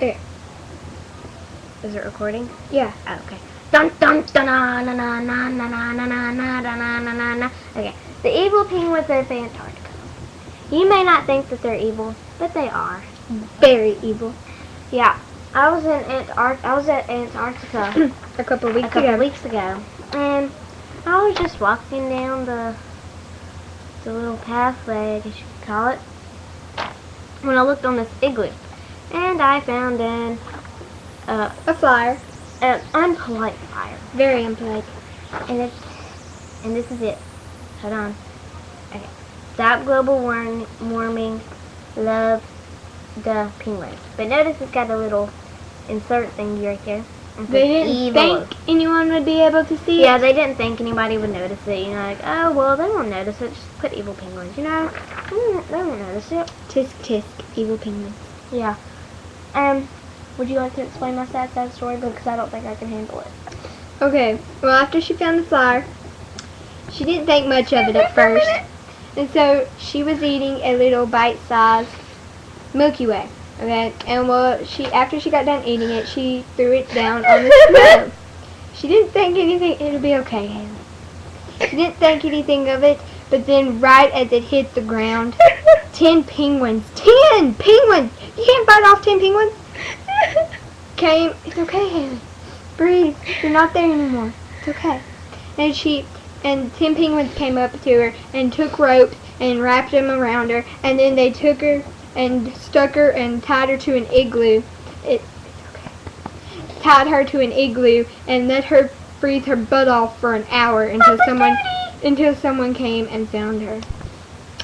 Okay. Is it recording? Yeah. Oh, okay. Dun dun dun na na na na na na na na na na na na na. Okay. The evil penguins of Antarctica. You may not think that they're evil, but they are. Very evil. Yeah. I was at Antarctica A couple weeks ago, and I was just walking down the little pathway, I guess you could call it, when I looked on this igloo, and I found a flyer. an unpolite flyer. Very unpolite. And this is it. Hold on. Okay. Stop global warming. Love the penguins. But notice it's got a little insert thingy right there. They didn't think anyone would be able to see it? Yeah, they didn't think anybody would notice it. You know, like, oh, well, they won't notice it. Just put evil penguins, you know? They won't notice it. Tisk tisk, evil penguins. Yeah. Would you like to explain my sad story? Because I don't think I can handle it. Okay, well, after she found the flyer, she didn't think much of it at first. And so she was eating a little bite-sized Milky Way. Okay, and well, after she got done eating it, she threw it down on the snow. She didn't think anything. It'll be okay, Haley. She didn't think anything of it, but then right as it hit the ground, 10 penguins. 10 penguins! You can't bite off 10 penguins. Came. It's okay, Haley. Breathe. You're not there anymore. It's okay. And 10 penguins came up to her and took ropes and wrapped them around her, and then they took her and stuck her and tied her to an igloo. It's okay. Tied her to an igloo and let her freeze her butt off for an hour until someone came and found her.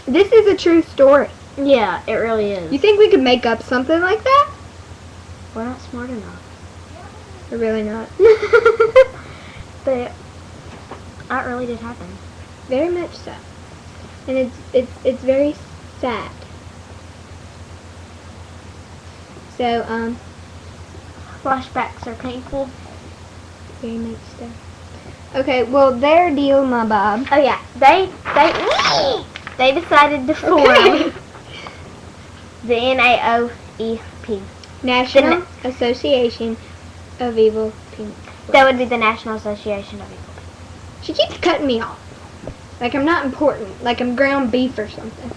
This is a true story. Yeah, it really is. You think we could make up something like that? We're not smart enough. We're really not. But that really did happen. Very much so. And it's very sad. So, Flashbacks are painful. very much so. Okay, well, their deal, my Bob. Oh yeah, they decided to form the N.A.O.E.P. National Association of Evil Penguins. That would be the National Association of Evil. She keeps cutting me off. Like I'm not important. Like I'm ground beef or something.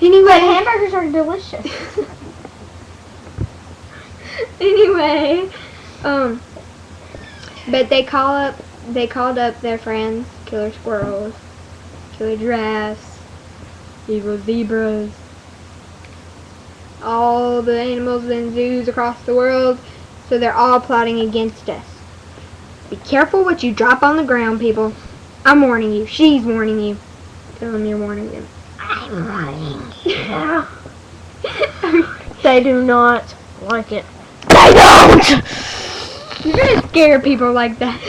Anyway. But hamburgers are delicious. Anyway, but they called up their friends, killer squirrels, killer giraffes, evil zebras, all the animals in zoos across the world, so they're all plotting against us. Be careful what you drop on the ground, people. I'm warning you. She's warning you. Tell them you're warning them. I'm warning you. They do not like it. They don't! You're gonna scare people like that.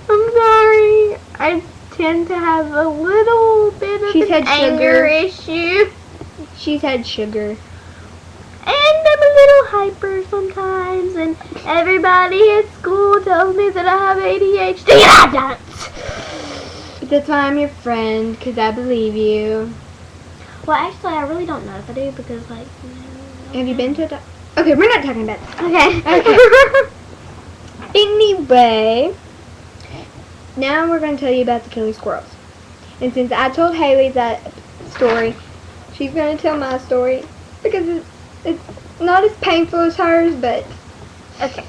I'm sorry. I tend to have a little bit of an anger issue. She's had sugar. And I'm a little hyper sometimes, and everybody at school tells me that I have ADHD, and I don't. But that's why I'm your friend, because I believe you. Well, actually, I really don't know if I do, because, like, Have you been to a doctor? Okay, we're not talking about this. Okay. Anyway, now we're going to tell you about the killer squirrels. And since I told Haley that story, she's going to tell my story, because it's not as painful as hers, but... Okay.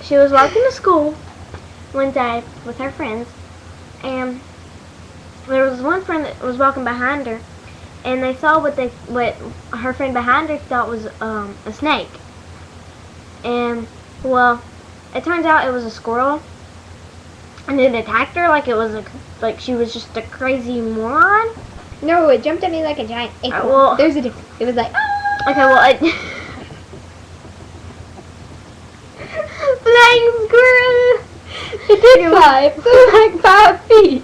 She was walking to school one day with her friends, and there was one friend that was walking behind her, and they saw what her friend behind her thought was a snake. And, well, it turns out it was a squirrel, and it attacked her like she was just a crazy moron. No, it jumped at me like a giant acorn. Well, there's a difference. It was like... Okay, well, flying squirrel! It did fly. It flew like 5 feet.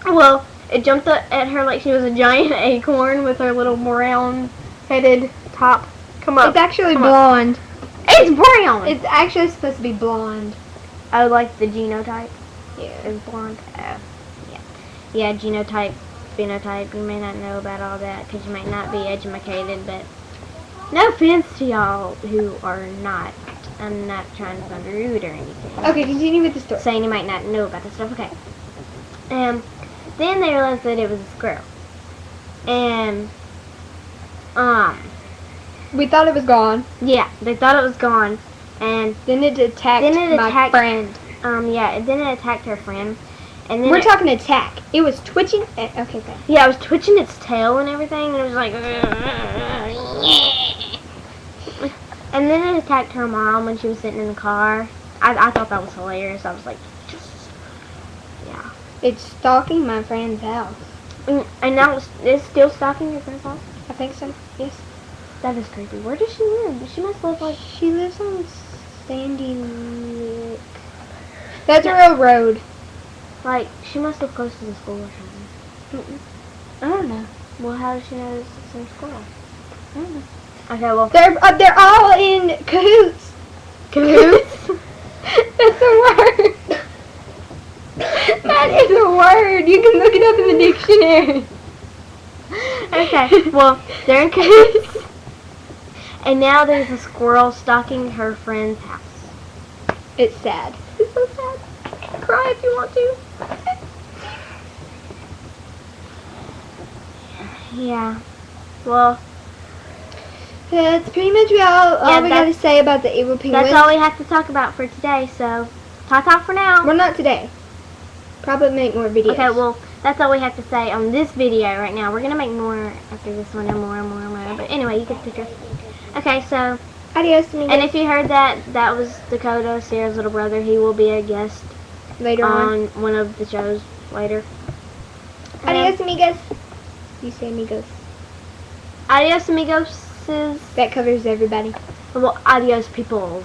Well, it jumped at her like she was a giant acorn with her little brown-headed top. Come up. It's actually blonde. It's brown! It's actually supposed to be blonde. Oh, like the genotype? Yeah. Is blonde? Yeah, genotype phenotype. You may not know about all that because you might not be educated, but no offense to y'all who are not. I'm not trying to sound rude or anything. Okay, continue with the story. Saying you might not know about this stuff. Okay. Then they realized that it was a squirrel. And, We thought it was gone. yeah, they thought it was gone. And Then it attacked my friend. then it attacked her friend. And then We're talking attack. It was twitching. Okay, okay. yeah, it was twitching its tail and everything, and it was like, and then it attacked her mom when she was sitting in the car. I thought that was hilarious. I was like, yeah. It's stalking my friend's house. And now it's still stalking your friend's house? I think so. Yes. That is creepy. Where does she live? She must live like... She lives on Sandy Lick. That's a real road. Like, she must live close to the school or something. I don't know. Well, how does she know it's the same school? I don't know. Okay, well... They're all in cahoots. Cahoots? That's a word. That is a word. You can look it up in the dictionary. Okay, well, they're in cahoots. And now there's a squirrel stalking her friend's house. It's sad. It's so sad. Cry if you want to. Yeah. Well, That's pretty much all we gotta say about the Evil Penguins. that's all we have to talk about for today, so ta-ta for now. Well, not today. Probably make more videos. Okay, well, that's all we have to say on this video right now. We're going to make more after this one and more and more and more. But anyway, you get the picture. Okay, so, Adios, amigos. and if you heard that, that was Dakota, Sarah's little brother. He will be a guest Later on. on one of the shows later. Adios, amigos. You say amigos. Adios, amigos. That covers everybody. Well, adios, peoples.